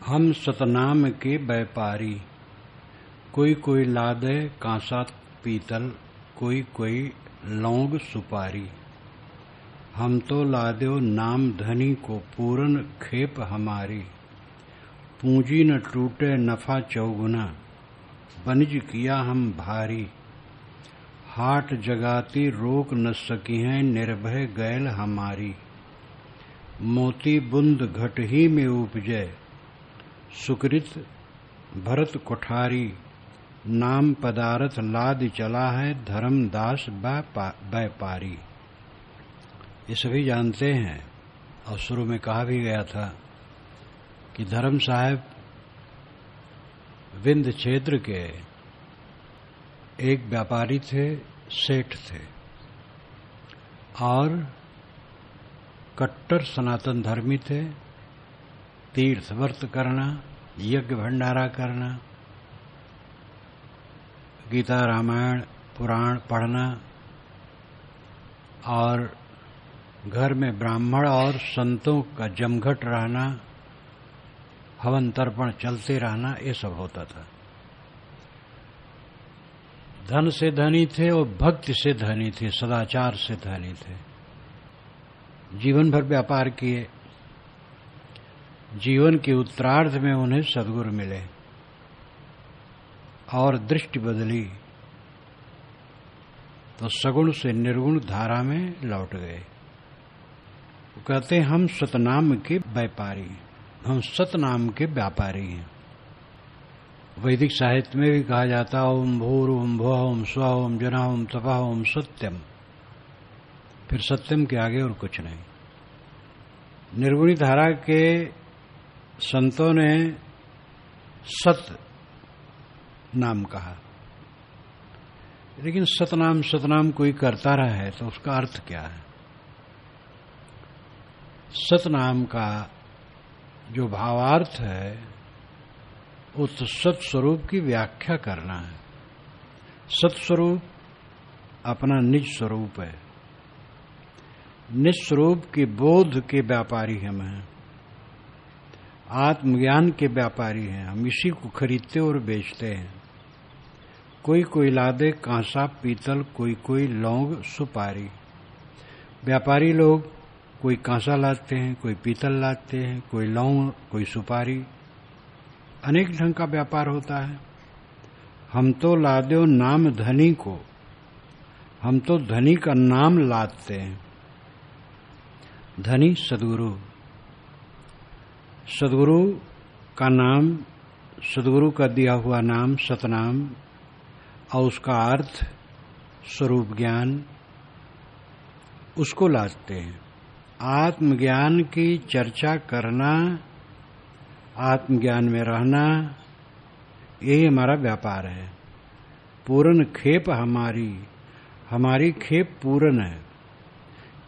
हम सतनाम के व्यापारी, कोई कोई लादे कांसा पीतल, कोई कोई लौंग सुपारी। हम तो लाद्यो नाम धनी को, पूरन खेप हमारी। पूंजी न टूटे नफा चौगुना, बनिज किया हम भारी। हाट जगाती रोक न सकी हैं, निर्भय गैल हमारी। मोती बुंद घट ही में उपजे, सुकृत भरत कोठारी। नाम पदार्थ लाद चला है, धर्मदास व्यापारी। ये सभी जानते हैं, और शुरू में कहा भी गया था कि धर्म साहब विंध्य क्षेत्र के एक व्यापारी थे, सेठ थे, और कट्टर सनातन धर्मी थे। तीर्थ व्रत करना, यज्ञ भंडारा करना, गीता रामायण पुराण पढ़ना, और घर में ब्राह्मण और संतों का जमघट रहना, हवन तर्पण चलते रहना, ये सब होता था। धन से धनी थे और भक्ति से धनी थे, सदाचार से धनी थे। जीवन भर व्यापार किए। जीवन के उत्तरार्ध में उन्हें सद्गुरु मिले और दृष्टि बदली, तो सगुण से निर्गुण धारा में लौट गए। वो कहते हैं हम सतनाम के व्यापारी, हम सतनाम के व्यापारी हैं। वैदिक साहित्य में भी कहा जाता ओम भूर ओम भुव ओम स्व ओम जना ओम तपः ओम सत्यम। फिर सत्यम के आगे और कुछ नहीं। निर्गुणी धारा के संतों ने सत नाम कहा, लेकिन सतनाम सतनाम कोई करता रहा है तो उसका अर्थ क्या है? सतनाम का जो भावार्थ है, उस सत्स्वरूप की व्याख्या करना है। सत्स्वरूप अपना निज स्वरूप है। निस्वरूप के बोध के व्यापारी हम हैं, आत्मज्ञान के व्यापारी हैं। हम इसी को खरीदते और बेचते हैं। कोई कोई लादे कांसा पीतल, कोई कोई लौंग सुपारी। व्यापारी लोग कोई कांसा लाते हैं, कोई पीतल लाते हैं, कोई लौंग, कोई सुपारी। अनेक ढंग का व्यापार होता है। हम तो लाद्यो नाम धनी को, हम तो धनी का नाम लादते हैं। धनी सद्गुरु, सद्गुरु का नाम, सद्गुरु का दिया हुआ नाम सतनाम, और उसका अर्थ स्वरूप ज्ञान, उसको लादते हैं। आत्मज्ञान की चर्चा करना, आत्मज्ञान में रहना, यही हमारा व्यापार है। पूरन खेप हमारी, हमारी खेप पूरन है।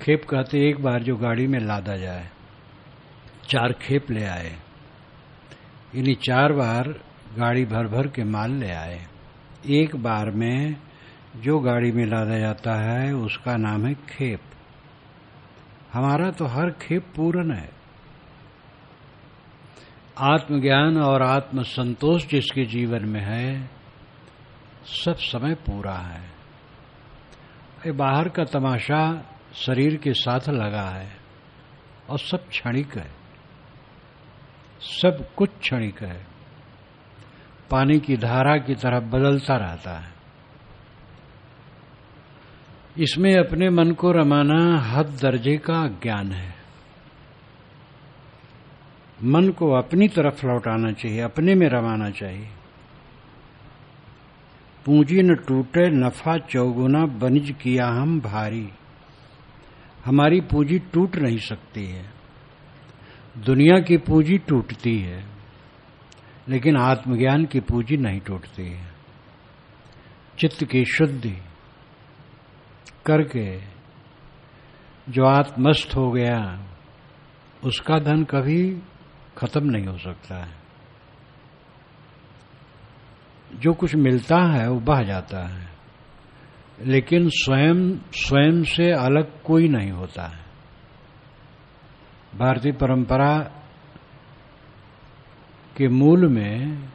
खेप कहते एक बार जो गाड़ी में लादा जाए। 4 खेप ले आए, यानी 4 बार गाड़ी भर भर के माल ले आए। एक बार में जो गाड़ी में लादा जाता है उसका नाम है खेप। हमारा तो हर खेप पूर्ण है। आत्मज्ञान और आत्म संतोष जिसके जीवन में है, सब समय पूरा है। ये बाहर का तमाशा शरीर के साथ लगा है और सब क्षणिक है, सब कुछ क्षणिक है। पानी की धारा की तरह बदलता रहता है। इसमें अपने मन को रमाना हद दर्जे का ज्ञान है। मन को अपनी तरफ लौटाना चाहिए, अपने में रमाना चाहिए। पूंजी न टूटे नफा चौगुना, बनिज किया हम भारी। हमारी पूंजी टूट नहीं सकती है। दुनिया की पूंजी टूटती है, लेकिन आत्मज्ञान की पूंजी नहीं टूटती है। चित्त की शुद्धि करके जो आत्मस्थ हो गया, उसका धन कभी खत्म नहीं हो सकता है। जो कुछ मिलता है वो बह जाता है, लेकिन स्वयं से अलग कोई नहीं होता है। भारतीय परंपरा कि मूल में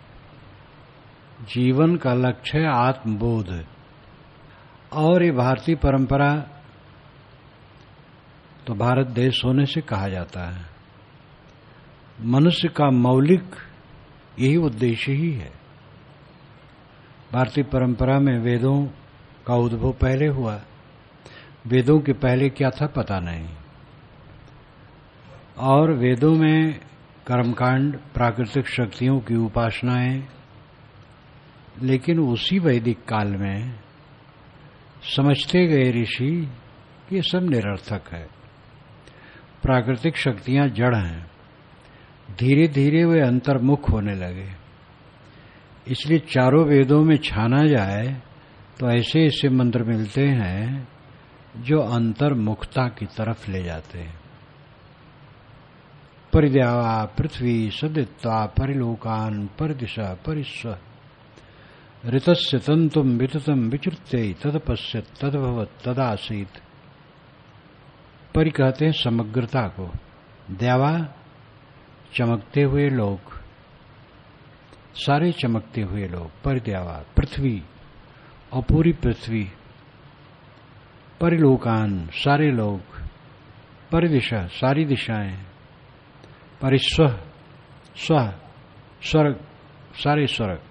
जीवन का लक्ष्य है आत्मबोध। और ये भारतीय परंपरा तो भारत देश होने से कहा जाता है। मनुष्य का मौलिक यही उद्देश्य ही है। भारतीय परंपरा में वेदों का उद्भव पहले हुआ। वेदों के पहले क्या था पता नहीं। और वेदों में कर्मकांड, प्राकृतिक शक्तियों की उपासनाएं, लेकिन उसी वैदिक काल में समझते गए ऋषि कि ये सब निरर्थक है। प्राकृतिक शक्तियां जड़ हैं। धीरे धीरे वे अंतर्मुख होने लगे। इसलिए चारों वेदों में छाना जाए तो ऐसे ऐसे मंत्र मिलते हैं जो अंतर्मुखता की तरफ ले जाते हैं। परिद्यावा पृथ्वी सदित्वा परिलोकान परिदिशा परिस्व ऋतस्य तंतुम विततम विचृत्य तदपश्यत तदभवत तदासीत। परि कहते हैं समग्रता को। द्यावा चमकते हुए लोग, सारे चमकते हुए लोग। परिद्यावा पृथ्वी और पूरी पृथ्वी। परिलोकान सारे लोग। परिदिशा सारी दिशाएं। परिस्व स्व स्वर्ग सारे स्वर्ग।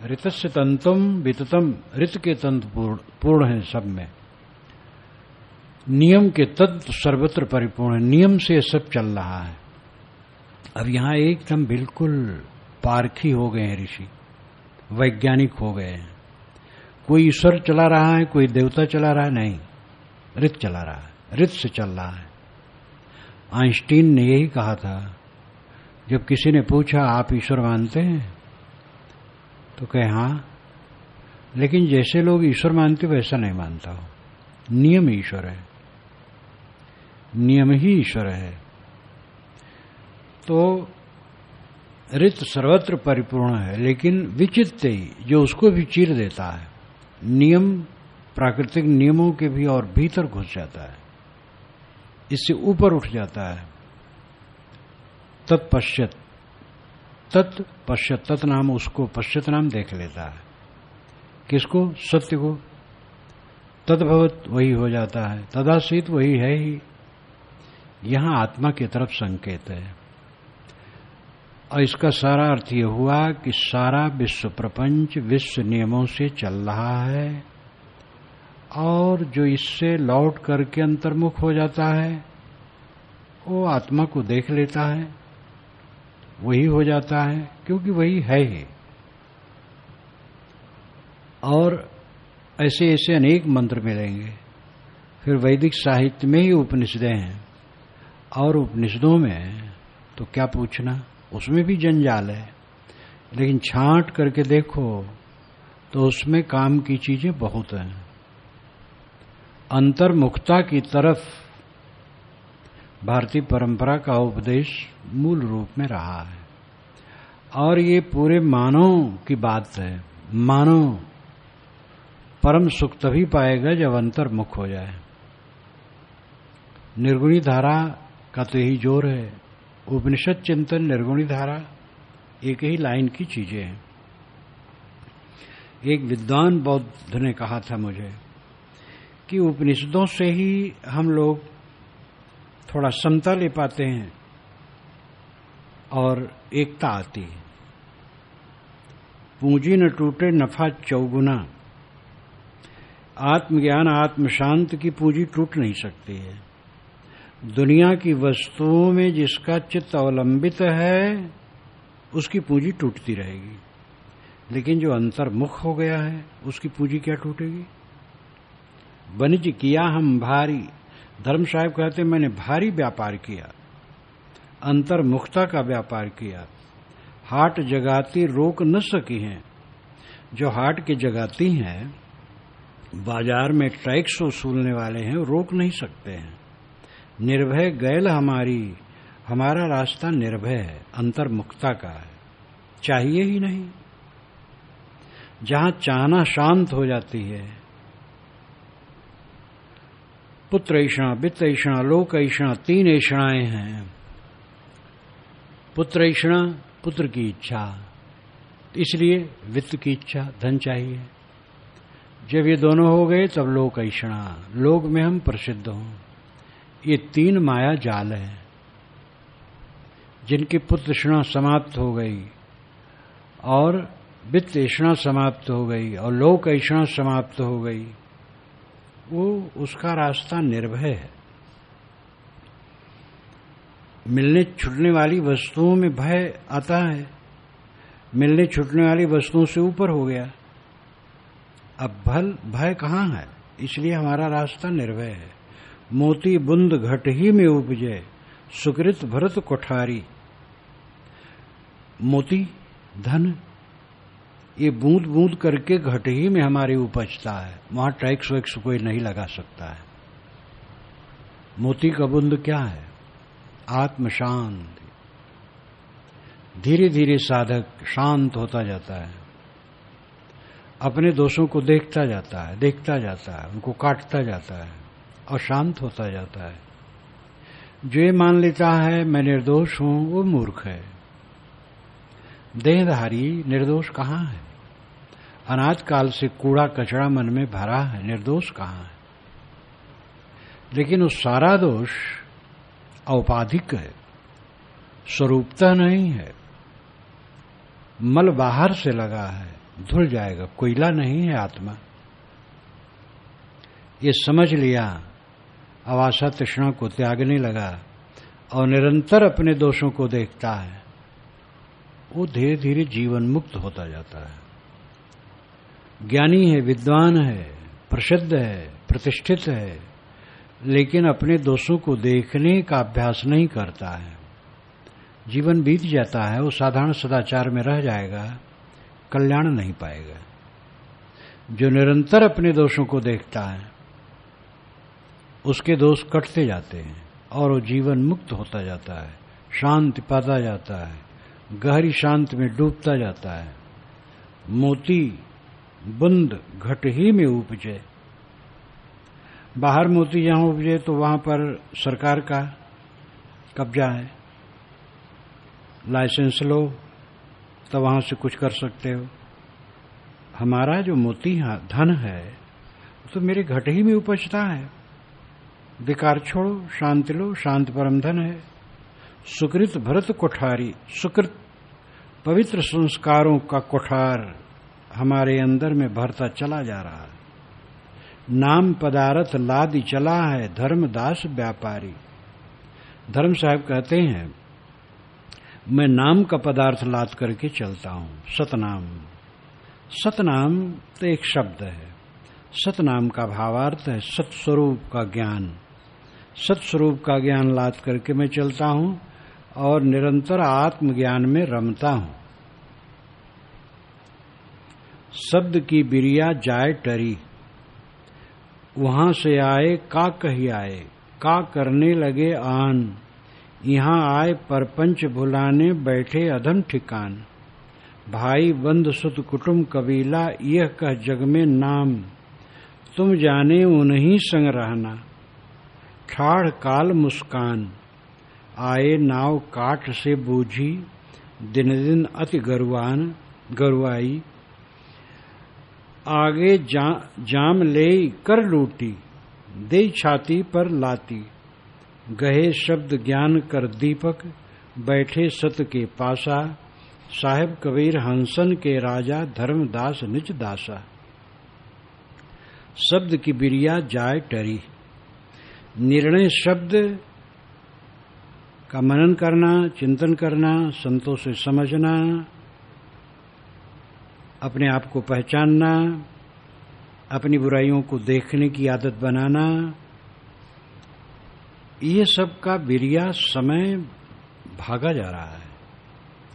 ऋतस्य तंतुम विततम ऋत के तंतु पूर्ण है सब में। नियम के तत्व सर्वत्र परिपूर्ण है। नियम से सब चल रहा है। अब यहां एकदम बिल्कुल पारखी हो गए हैं ऋषि, वैज्ञानिक हो गए हैं। कोई ईश्वर चला रहा है, कोई देवता चला रहा है, नहीं, ऋत चला रहा है, ऋत से चल रहा है। आइंस्टीन ने यही कहा था। जब किसी ने पूछा आप ईश्वर मानते हैं, तो कहे हां, लेकिन जैसे लोग ईश्वर मानते वैसा नहीं मानता हो। नियम ईश्वर है, नियम ही ईश्वर है। तो ऋत सर्वत्र परिपूर्ण है, लेकिन विचित्र ही जो उसको भी चीर देता है। नियम प्राकृतिक नियमों के भी और भीतर घुस जाता है, इससे ऊपर उठ जाता है। तत्पश्यत तत्पश्यत तत् नाम उसको पश्यत नाम देख लेता है। किसको? सत्य को। तद्भवत वही हो जाता है। तदासीत वही है ही। यहां आत्मा की तरफ संकेत है। और इसका सारा अर्थ यह हुआ कि सारा विश्व प्रपंच विश्व नियमों से चल रहा है, और जो इससे लौट करके अंतर्मुख हो जाता है वो आत्मा को देख लेता है, वही हो जाता है, क्योंकि वही है ही। और ऐसे ऐसे अनेक मंत्र मिलेंगे। फिर वैदिक साहित्य में ही उपनिषदें हैं, और उपनिषदों में तो क्या पूछना, उसमें भी जंजाल है। लेकिन छांट करके देखो तो उसमें काम की चीजें बहुत हैं। अंतर्मुखता की तरफ भारतीय परंपरा का उपदेश मूल रूप में रहा है। और ये पूरे मानव की बात है। मानव परम सुख तभी पाएगा जब अंतर्मुख हो जाए। निर्गुणी धारा का तो यही जोर है। उपनिषद चिंतन, निर्गुणी धारा एक ही लाइन की चीजें हैं। एक विद्वान बौद्ध ने कहा था मुझे कि उपनिषदों से ही हम लोग थोड़ा समता ले पाते हैं और एकता आती है। पूंजी न टूटे नफा चौगुना। आत्मज्ञान आत्म शांत की पूंजी टूट नहीं सकती है। दुनिया की वस्तुओं में जिसका चित्त अवलंबित है उसकी पूंजी टूटती रहेगी, लेकिन जो अंतर्मुख हो गया है उसकी पूंजी क्या टूटेगी। वनिज किया हम भारी। धर्म साहब कहते मैंने भारी व्यापार किया, अंतर्मुखता का व्यापार किया। हाट जगाती रोक न सकी हैं। जो हाट के जगाती हैं, बाजार में टैक्स वसूलने वाले हैं, रोक नहीं सकते हैं। निर्भय गैल हमारी, हमारा रास्ता निर्भय है, अंतर्मुखता का है, चाहिए ही नहीं। जहां चाहना शांत हो जाती है। पुत्र ऐषणा, वित्त ऐषणा, लोक ऐषणा, तीन ऐषणाएं हैं। पुत्र इच्छा, पुत्र की इच्छा, इसलिए वित्त की इच्छा, धन चाहिए। जब ये दोनों हो गए तब लोक ऐषणा, लोक में हम प्रसिद्ध हों। ये 3 माया जाल है। जिनकी पुत्रषणा समाप्त हो गई और वित्त ऐषणा समाप्त हो गई और लोक ऐषणा समाप्त हो गई, वो उसका रास्ता निर्भय है। मिलने छूटने वाली वस्तुओं में भय आता है, मिलने छूटने वाली वस्तुओं से ऊपर हो गया। अब भय कहाँ है? इसलिए हमारा रास्ता निर्भय है। मोती बुंद घट ही में उपजे, सुकृत भरत कोठारी। मोती धन ये बूंद बूंद करके घट ही में हमारी उपजता है, वहां टैक्स वैक्स कोई नहीं लगा सकता है। मोती का बुंद क्या है? आत्म शांति। धीरे धीरे साधक शांत होता जाता है, अपने दोषों को देखता जाता है, उनको काटता जाता है और शांत होता जाता है। जो ये मान लेता है मैं निर्दोष हूं, वो मूर्ख है। देहधारी निर्दोष कहाँ है? अनाद काल से कूड़ा कचरा मन में भरा है, निर्दोष कहाँ है? लेकिन वो सारा दोष औपाधिक है, स्वरूपतः नहीं है। मल बाहर से लगा है, धुल जाएगा, कोयला नहीं है आत्मा। ये समझ लिया, अब आशा तृष्णा को त्यागने लगा और निरंतर अपने दोषों को देखता है, वो धीरे धीरे जीवन मुक्त होता जाता है। ज्ञानी है, विद्वान है, प्रसिद्ध है, प्रतिष्ठित है, लेकिन अपने दोषों को देखने का अभ्यास नहीं करता है। जीवन बीत जाता है, वो साधारण सदाचार में रह जाएगा, कल्याण नहीं पाएगा। जो निरंतर अपने दोषों को देखता है, उसके दोष कटते जाते हैं और वो जीवन मुक्त होता जाता है, शांति पाता जाता है, गहरी शांति में डूबता जाता है। मोती बुंद घट ही में उपजे। बाहर मोती जहां उपजे तो वहां पर सरकार का कब्जा है, लाइसेंस लो तो वहां से कुछ कर सकते हो। हमारा जो मोती धन है तो मेरे घट ही में उपजता है। विकार छोड़ो, शांति लो, शांति परम धन है। सुकृत भरत कोठारी, सुकृत पवित्र संस्कारों का कोठार हमारे अंदर में भरता चला जा रहा है। नाम पदार्थ लादि चला है, धर्मदास व्यापारी। धर्म साहब कहते हैं मैं नाम का पदार्थ लाद करके चलता हूं, सतनाम। सतनाम तो एक शब्द है, सतनाम का भावार्थ है सत्स्वरूप का ज्ञान। सत्स्वरूप का ज्ञान लाद करके मैं चलता हूं और निरंतर आत्मज्ञान में रमता हूं। शब्द की बिरिया जाए टरी, वहां से आए का कही आए, का करने लगे आन। यहाँ आए परपंच भुलाने, बैठे अधम ठिकान। भाई बंद सुत कुटुंब कबीला, यह कह जग में नाम। तुम जाने उन्हीं संग रहना, ठाढ़ काल मुस्कान। आए नाव काठ से बूझी, दिन दिन अति गरुआई। आगे जाम ले कर लूटी, दे छाती पर लाती। गहे शब्द ज्ञान कर दीपक, बैठे सत के पासा। साहेब कबीर हंसन के राजा, धर्मदास निज दासा। शब्द की बिरिया जाए टरी, निर्णय शब्द का मनन करना, चिंतन करना, संतों से समझना, अपने आप को पहचानना, अपनी बुराइयों को देखने की आदत बनाना, ये सब का बिरिया समय भागा जा रहा है।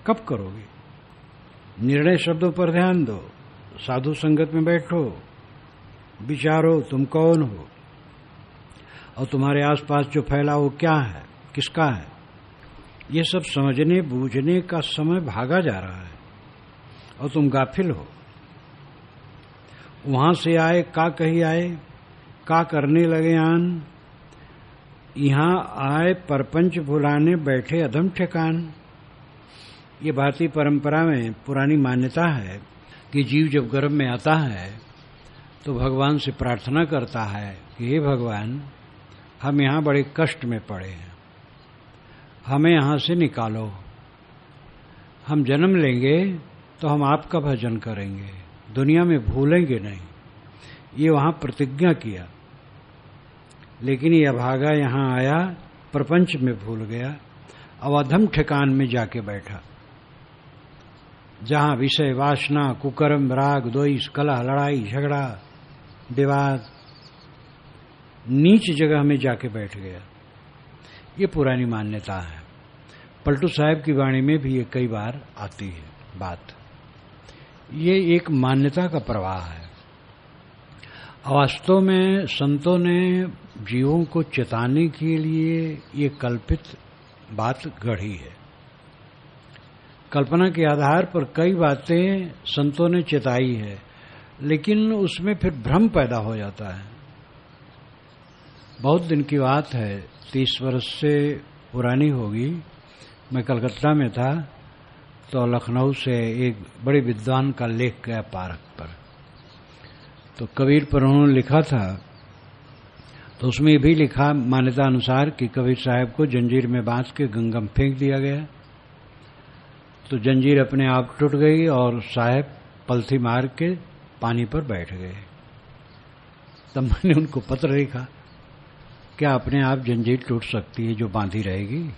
कब करोगे? निर्णय शब्दों पर ध्यान दो, साधु संगत में बैठो, विचारो तुम कौन हो और तुम्हारे आसपास जो फैला वो क्या है, किसका है। ये सब समझने बूझने का समय भागा जा रहा है और तुम गाफिल हो। वहां से आए का कही आए, का करने लगे आन। यहाँ आए परपंच भुलाने, बैठे अधम ठिकान। ये भारतीय परंपरा में पुरानी मान्यता है कि जीव जब गर्भ में आता है तो भगवान से प्रार्थना करता है कि हे भगवान, हम यहाँ बड़े कष्ट में पड़े हैं, हमें यहाँ से निकालो। हम जन्म लेंगे तो हम आपका भजन करेंगे, दुनिया में भूलेंगे नहीं। ये वहाँ प्रतिज्ञा किया, लेकिन ये अभागा यहाँ आया, प्रपंच में भूल गया, अवधम ठिकान में जाके बैठा, जहां विषय वासना, कुकर्म, राग, द्वेष, कलह, लड़ाई झगड़ा, विवाद, नीच जगह में जाके बैठ गया। ये पुरानी मान्यता है। पलटू साहब की वाणी में भी ये कई बार आती है बात। ये एक मान्यता का प्रवाह है। वास्तव में संतों ने जीवों को चेताने के लिए ये कल्पित बात गढ़ी है। कल्पना के आधार पर कई बातें संतों ने चेताई है, लेकिन उसमें फिर भ्रम पैदा हो जाता है। बहुत दिन की बात है, 30 वर्ष से पुरानी होगी। मैं कलकत्ता में था तो लखनऊ से एक बड़े विद्वान का लेख गया पार्क पर, तो कबीर पर उन्होंने लिखा था, तो उसमें भी लिखा मान्यता अनुसार कि कबीर साहब को जंजीर में बांध के गंगा में फेंक दिया गया। तो जंजीर अपने आप टूट गई और साहब पलथी मार के पानी पर बैठ गए। तब मैंने उनको पत्र लिखा, क्या अपने आप जंजीर टूट सकती है जो बांधी रहेगी?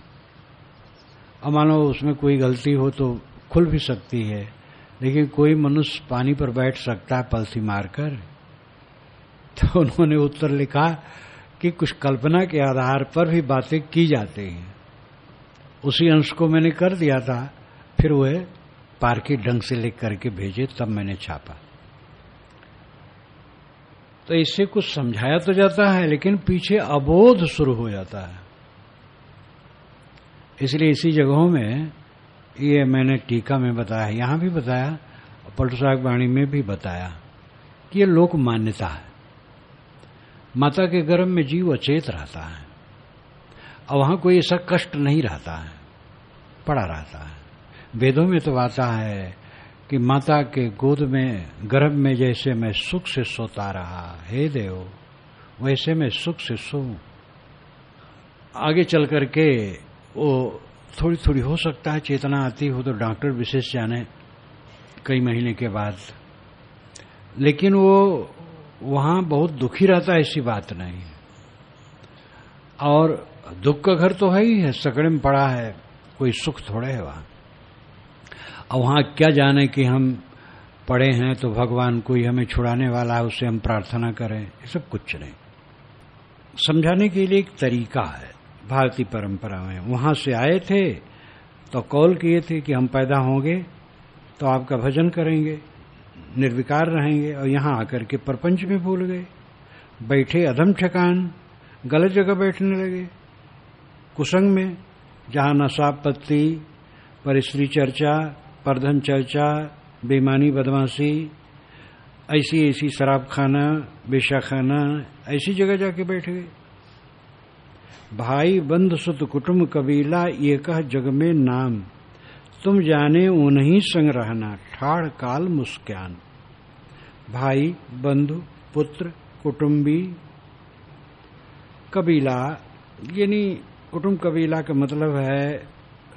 अब मानो उसमें कोई गलती हो तो खुल भी सकती है, लेकिन कोई मनुष्य पानी पर बैठ सकता है पलथी मारकर? तो उन्होंने उत्तर लिखा कि कुछ कल्पना के आधार पर भी बातें की जाती हैं। उसी अंश को मैंने कर दिया था, फिर वह पारखी ढंग से लिख करके भेजे, तब मैंने छापा। तो इससे कुछ समझाया तो जाता है, लेकिन पीछे अबोध शुरू हो जाता है। इसलिए इसी जगहों में ये मैंने टीका में बताया, यहां भी बताया, पलटू साहब वाणी में भी बताया कि ये लोक मान्यता है। माता के गर्भ में जीव अचेत रहता है और वहां कोई ऐसा कष्ट नहीं रहता है, पड़ा रहता है। वेदों में तो आता है कि माता के गोद में गर्भ में जैसे मैं सुख से सोता रहा, हे देव, वैसे मैं सुख से सोऊं। आगे चल करके वो थोड़ी थोड़ी हो सकता है चेतना आती हो, तो डॉक्टर विशेष जाने कई महीने के बाद, लेकिन वो वहां बहुत दुखी रहता है, ऐसी बात नहीं है। और दुख का घर तो है ही है, सकड़े में पड़ा है, कोई सुख थोड़े है वहां। और वहां क्या जाने कि हम पड़े हैं तो भगवान कोई हमें छुड़ाने वाला है, उससे हम प्रार्थना करें, ये सब कुछ नहीं। समझाने के लिए एक तरीका है भारतीय परंपरा में। वहां से आए थे तो कॉल किए थे कि हम पैदा होंगे तो आपका भजन करेंगे, निर्विकार रहेंगे, और यहां आकर के प्रपंच में भूल गए, बैठे अधम ठिकान, गलत जगह बैठने लगे, कुसंग में, जहां नशा पत्ती, परस्त्री चर्चा, परधन चर्चा, बेईमानी, बदमाशी, ऐसी शराब खाना, बेशा खाना, ऐसी जगह जाके बैठ गए। भाई बंधु सुत कुटुंब कबीला ये कह जग में नाम, तुम जाने उन्हीं संग रहना, ठाड़ काल मुस्कान। भाई बंधु पुत्र कुटुंबी कबीला, यानी कुटुंब कबीला का मतलब है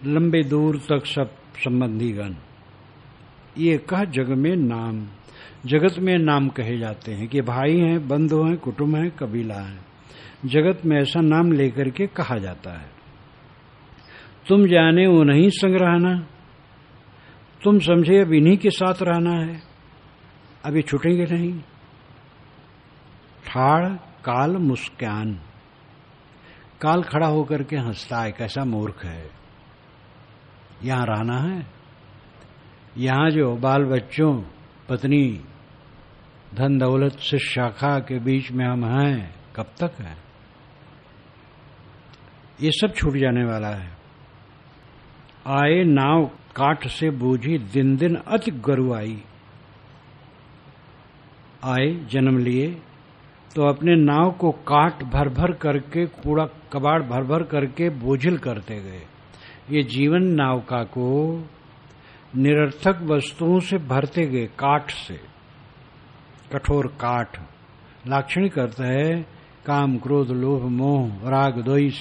लंबे दूर तक सब संबंधीगण। ये कह जग में नाम, जगत में नाम कहे जाते हैं कि भाई हैं, बंधु हैं, कुटुंब हैं, कबीला है, जगत में ऐसा नाम लेकर के कहा जाता है। तुम जाने वो नहीं संग रहना, तुम समझे अब इन्हीं के साथ रहना है, अभी छूटेंगे नहीं। ठाड़ काल मुस्कान, काल खड़ा होकर के हंसता है, कैसा मूर्ख है, यहां रहना है। यहां जो बाल बच्चों, पत्नी, धन दौलत से शाखा के बीच में हम हैं, कब तक है? ये सब छूट जाने वाला है। आए नाव काठ से बूझी, दिन दिन अति गरुआई। आए जन्म लिए तो अपने नाव को काट भर भर करके, कूड़ा कबाड़ भर भर करके बोझिल करते गए। ये जीवन नाव का को निरर्थक वस्तुओं से भरते गए, काठ से, कठोर काठ। लाक्षणिक अर्थ है काम, क्रोध, लोभ, मोह, राग, द्वेष।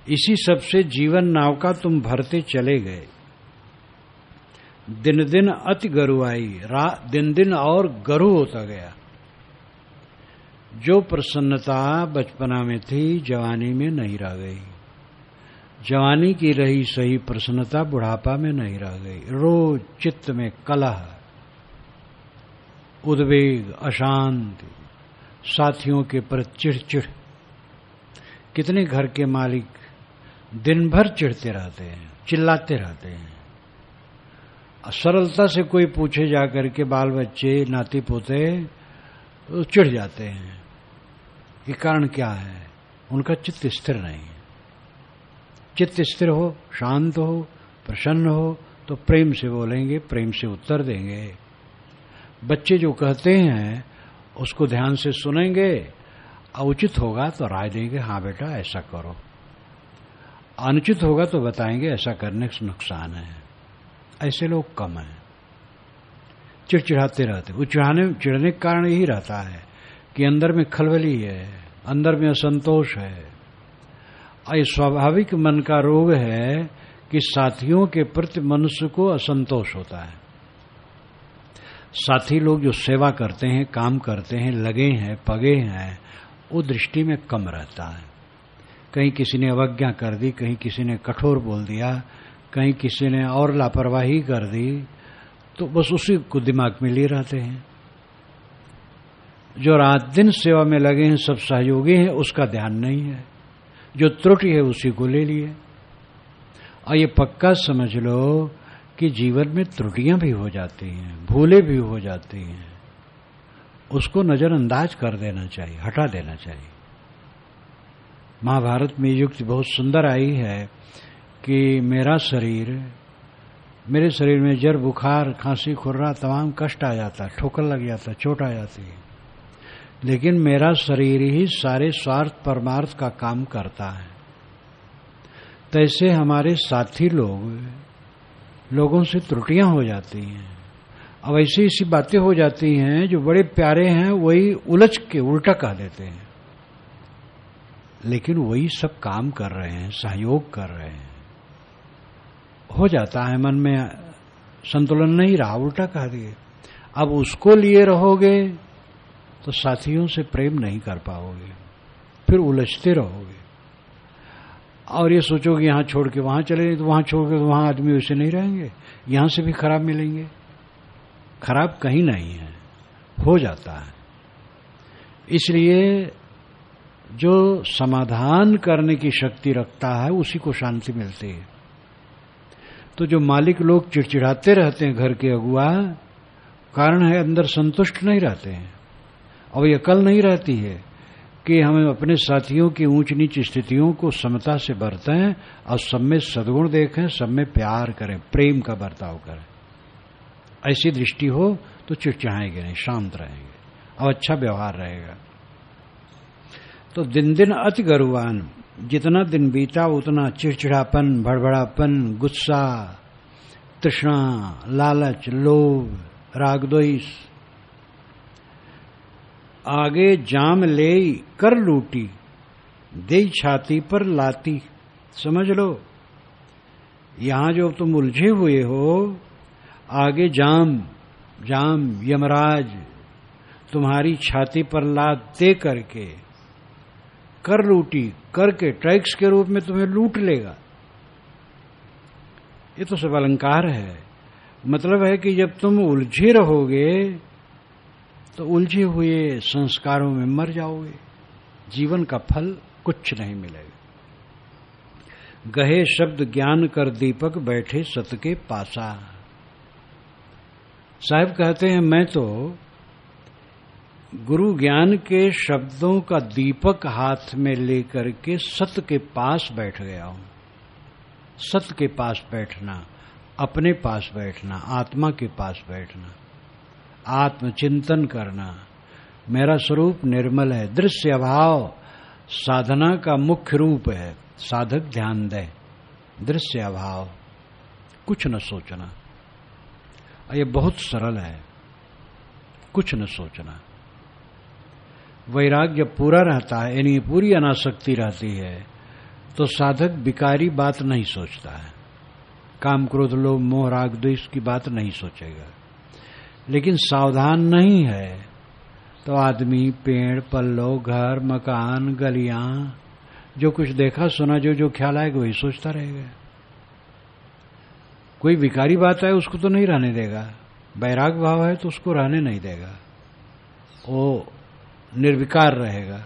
इसी सब से जीवन नाव का तुम भरते चले गए। दिन दिन अति गरुआई, दिन दिन और गरु होता गया। जो प्रसन्नता बचपना में थी जवानी में नहीं रह गई। जवानी की रही सही प्रसन्नता बुढ़ापा में नहीं रह गई। रोज चित्त में कलह, उद्वेग, अशांति, साथियों के प्रति चिढ़चिढ़। कितने घर के मालिक दिन भर चिढ़ते रहते हैं, चिल्लाते रहते हैं। सरलता से कोई पूछे जाकर के बाल बच्चे, नाती पोते, तो चिढ़ जाते हैं। ये कारण क्या है? उनका चित्त स्थिर नहीं है। चित्त स्थिर हो, शांत हो, प्रसन्न हो तो प्रेम से बोलेंगे, प्रेम से उत्तर देंगे। बच्चे जो कहते हैं उसको ध्यान से सुनेंगे, उचित होगा तो राय देंगे, हाँ बेटा ऐसा करो। अनुचित होगा तो बताएंगे ऐसा करने से नुकसान है। ऐसे लोग कम हैं, चिड़चिड़ाते रहते। वो चिढ़ने का कारण यही रहता है कि अंदर में खलबली है, अंदर में असंतोष है। और ये स्वाभाविक मन का रोग है कि साथियों के प्रति मनुष्य को असंतोष होता है। साथी लोग जो सेवा करते हैं, काम करते हैं, लगे हैं, पगे हैं, वो दृष्टि में कम रहता है। कहीं किसी ने अवज्ञा कर दी, कहीं किसी ने कठोर बोल दिया, कहीं किसी ने और लापरवाही कर दी, तो बस उसी को दिमाग में लिए रहते हैं। जो रात दिन सेवा में लगे हैं, सब सहयोगी हैं, उसका ध्यान नहीं है। जो त्रुटि है उसी को ले लिए। और ये पक्का समझ लो कि जीवन में त्रुटियां भी हो जाती हैं, भूलें भी हो जाती हैं। उसको नजरअंदाज कर देना चाहिए, हटा देना चाहिए। महाभारत में युक्ति बहुत सुंदर आई है कि मेरे शरीर में जर, बुखार, खांसी, खुर्रा, तमाम कष्ट आ जाता, ठोकर लग जाता, चोट आ जाती है, लेकिन मेरा शरीर ही सारे स्वार्थ परमार्थ का काम करता है। तैसे हमारे साथी लोगों से त्रुटियां हो जाती हैं। अब ऐसी ऐसी बातें हो जाती हैं जो बड़े प्यारे हैं, वही उलझ के उल्टा कह देते हैं, लेकिन वही सब काम कर रहे हैं, सहयोग कर रहे हैं। हो जाता है मन में संतुलन नहीं रहा, उल्टा कह दिए। अब उसको लिए रहोगे तो साथियों से प्रेम नहीं कर पाओगे, फिर उलझते रहोगे। और ये सोचोगे यहां छोड़ के वहां चले, तो वहां छोड़ के तो वहां आदमी वैसे नहीं रहेंगे, यहां से भी खराब मिलेंगे। खराब कहीं नहीं है, हो जाता है। इसलिए जो समाधान करने की शक्ति रखता है उसी को शांति मिलती है। तो जो मालिक लोग चिड़चिड़ाते रहते हैं, घर के अगुआ, कारण है अंदर संतुष्ट नहीं रहते हैं। और ये अकल नहीं रहती है कि हमें अपने साथियों की ऊंच नीच स्थितियों को समता से बरतें और सब में सद्गुण देखें, सब में प्यार करें, प्रेम का बर्ताव करें। ऐसी दृष्टि हो तो चिड़चिड़ाएंगे नहीं, शांत रहेंगे और अच्छा व्यवहार रहेगा। तो दिन दिन अति गरुवान, जितना दिन बीता उतना चिड़चिड़ापन, भड़बड़ापन, गुस्सा, तृष्णा, लालच, लोभ, राग, द्वेष। आगे जाम ले कर लूटी, दे छाती पर लाती। समझ लो, यहां जो तुम उलझे हुए हो, आगे जाम यमराज तुम्हारी छाती पर लात दे करके, कर लूटी करके, टैक्स के रूप में तुम्हें लूट लेगा। ये तो सब अलंकार है। मतलब है कि जब तुम उलझे रहोगे तो उलझे हुए संस्कारों में मर जाओगे, जीवन का फल कुछ नहीं मिलेगा। गहे शब्द ज्ञान कर दीपक, बैठे सत के पासा। साहब कहते हैं मैं तो गुरु ज्ञान के शब्दों का दीपक हाथ में लेकर के सत्य के पास बैठ गया हूं। सत्य के पास बैठना, अपने पास बैठना, आत्मा के पास बैठना, आत्मचिंतन करना। मेरा स्वरूप निर्मल है। दृश्य अभाव साधना का मुख्य रूप है। साधक ध्यान दे, दृश्य अभाव। कुछ न सोचना। ये बहुत सरल है, कुछ न सोचना। वैराग्य जब पूरा रहता है, यानी पूरी अनासक्ति रहती है, तो साधक विकारी बात नहीं सोचता है। काम क्रोध लोभ मोह राग द्वेष की बात नहीं सोचेगा। लेकिन सावधान नहीं है तो आदमी पेड़ पल्लो घर मकान गलियां जो कुछ देखा सुना जो ख्याल आएगा वही सोचता रहेगा। कोई विकारी बात है उसको तो नहीं रहने देगा, वैराग भाव है तो उसको रहने नहीं देगा, वो निर्विकार रहेगा।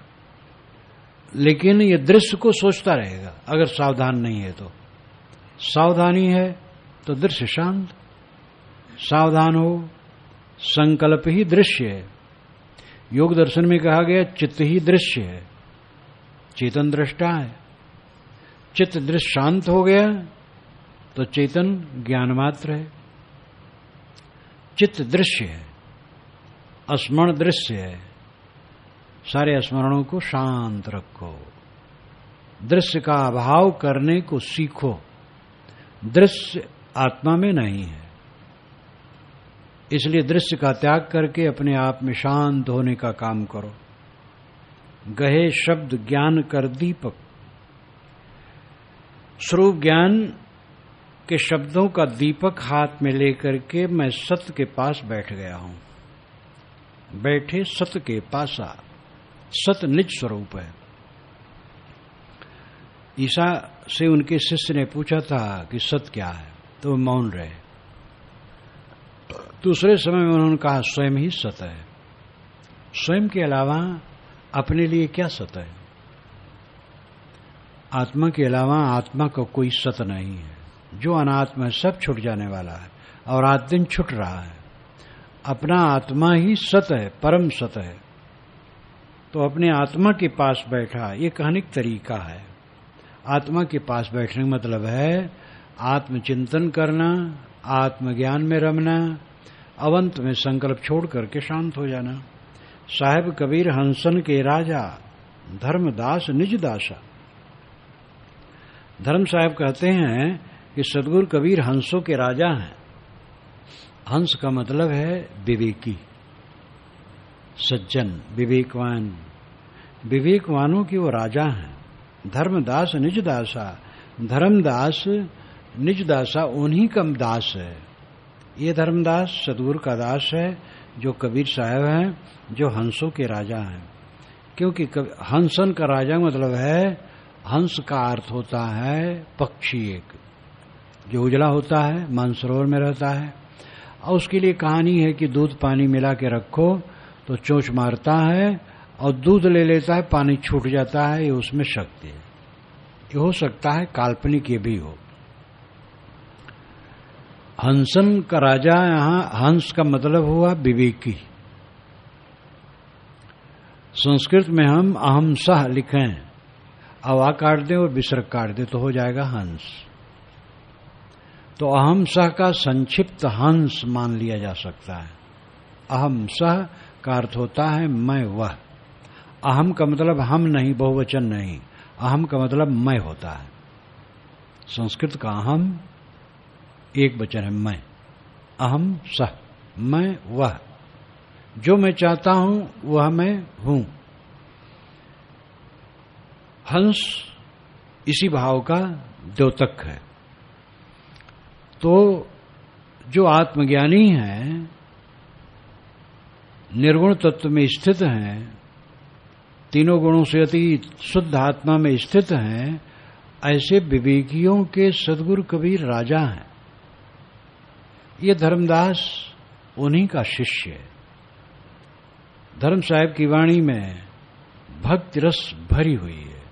लेकिन ये दृश्य को सोचता रहेगा अगर सावधान नहीं है तो। सावधानी है तो दृश्य शांत। सावधान हो, संकल्प ही दृश्य है। योग दर्शन में कहा गया चित्त ही दृश्य है, चेतन दृष्टा है। चित्त दृश्य शांत हो गया तो चेतन ज्ञान मात्र है। चित्त दृश्य है, स्मरण दृश्य है। सारे स्मरणों को शांत रखो, दृश्य का अभाव करने को सीखो। दृश्य आत्मा में नहीं है, इसलिए दृश्य का त्याग करके अपने आप में शांत होने का काम करो। गहे शब्द ज्ञान कर दीपक। स्वरूप ज्ञान के शब्दों का दीपक हाथ में लेकर के मैं सत्य के पास बैठ गया हूं। बैठे सत्य के पासा। सत्य निज स्वरूप है। ईसा से उनके शिष्य ने पूछा था कि सत्य क्या है, तो वो मौन रहे। दूसरे समय में उन्होंने कहा स्वयं ही सत्य है। स्वयं के अलावा अपने लिए क्या सत्य है? आत्मा के अलावा आत्मा का कोई सत्य नहीं है। जो अनात्मा है सब छूट जाने वाला है और आज दिन छूट रहा है। अपना आत्मा ही सत्य है, परम सत्य है। तो अपने आत्मा के पास बैठा, ये कहने का तरीका है। आत्मा के पास बैठने का मतलब है आत्मचिंतन करना, आत्मज्ञान में रमना, अवंत में संकल्प छोड़ करके शांत हो जाना। साहेब कबीर हंसन के राजा, धर्मदास निज दासा। धर्म साहब कहते हैं कि सदगुरु कबीर हंसों के राजा हैं। हंस का मतलब है विवेकी, सज्जन, विवेकवान। विवेकवानों की वो राजा हैं। धर्मदास निज दासा। धर्मदास निज दासा, उन्हीं का दास है। ये धर्मदास सदगुरु का दास है, जो कबीर साहब हैं, जो हंसों के राजा हैं। क्योंकि हंसन का राजा मतलब है, हंस का अर्थ होता है पक्षी, एक जो उजला होता है, मानसरोवर में रहता है। और उसके लिए कहानी है कि दूध पानी मिला के रखो तो चोंच मारता है और दूध ले लेता है, पानी छूट जाता है। ये उसमें शक्ति है। ये हो सकता है काल्पनिक, ये भी हो। हंसन का राजा, यहां हंस का मतलब हुआ विवेकी। संस्कृत में हम अहम सह लिखें, अवा काट दें और विसर्ग काट दें तो हो जाएगा हंस। तो अहम सह का संक्षिप्त हंस मान लिया जा सकता है। अहम सह का अर्थ होता है मैं वह। अहम का मतलब हम नहीं, बहुवचन नहीं। अहम का मतलब मैं होता है। संस्कृत का अहम एक वचन है मैं। अहम सह, मैं वह। जो मैं चाहता हूं वह मैं हूं। हंस इसी भाव का द्योतक है। तो जो आत्मज्ञानी हैं, निर्गुण तत्व में स्थित हैं, तीनों गुणों से अति शुद्ध आत्मा में स्थित हैं, ऐसे विवेकियों के सदगुरु कबीर राजा हैं। ये धर्मदास उन्हीं का शिष्य है। धर्म साहब की वाणी में भक्ति रस भरी हुई है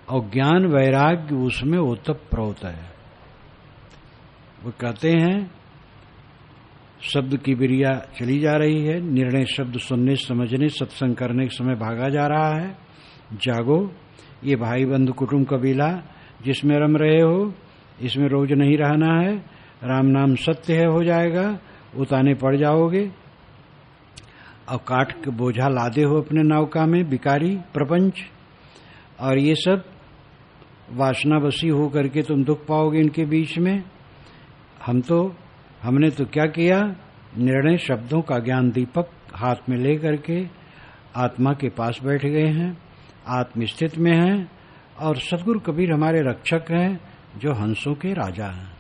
और ज्ञान वैराग्य उसमें ओतप्रोत है। वो कहते हैं शब्द की बिरिया चली जा रही है, निर्णय शब्द सुनने समझने सत्संग करने के समय भागा जा रहा है। जागो, ये भाई बंधु कुटुंब कबीला जिसमें रम रहे हो, इसमें रोज नहीं रहना है। राम नाम सत्य है, हो जाएगा, उताने पड़ जाओगे। अब काठ के बोझा लादे हो अपने नौका में, विकारी प्रपंच, और ये सब वासना बसी हो करके तुम दुख पाओगे इनके बीच में। हमने तो क्या किया, निर्णय शब्दों का ज्ञान दीपक हाथ में लेकर के आत्मा के पास बैठ गए हैं, आत्मस्थित में हैं और सद्गुरु कबीर हमारे रक्षक हैं जो हंसों के राजा हैं।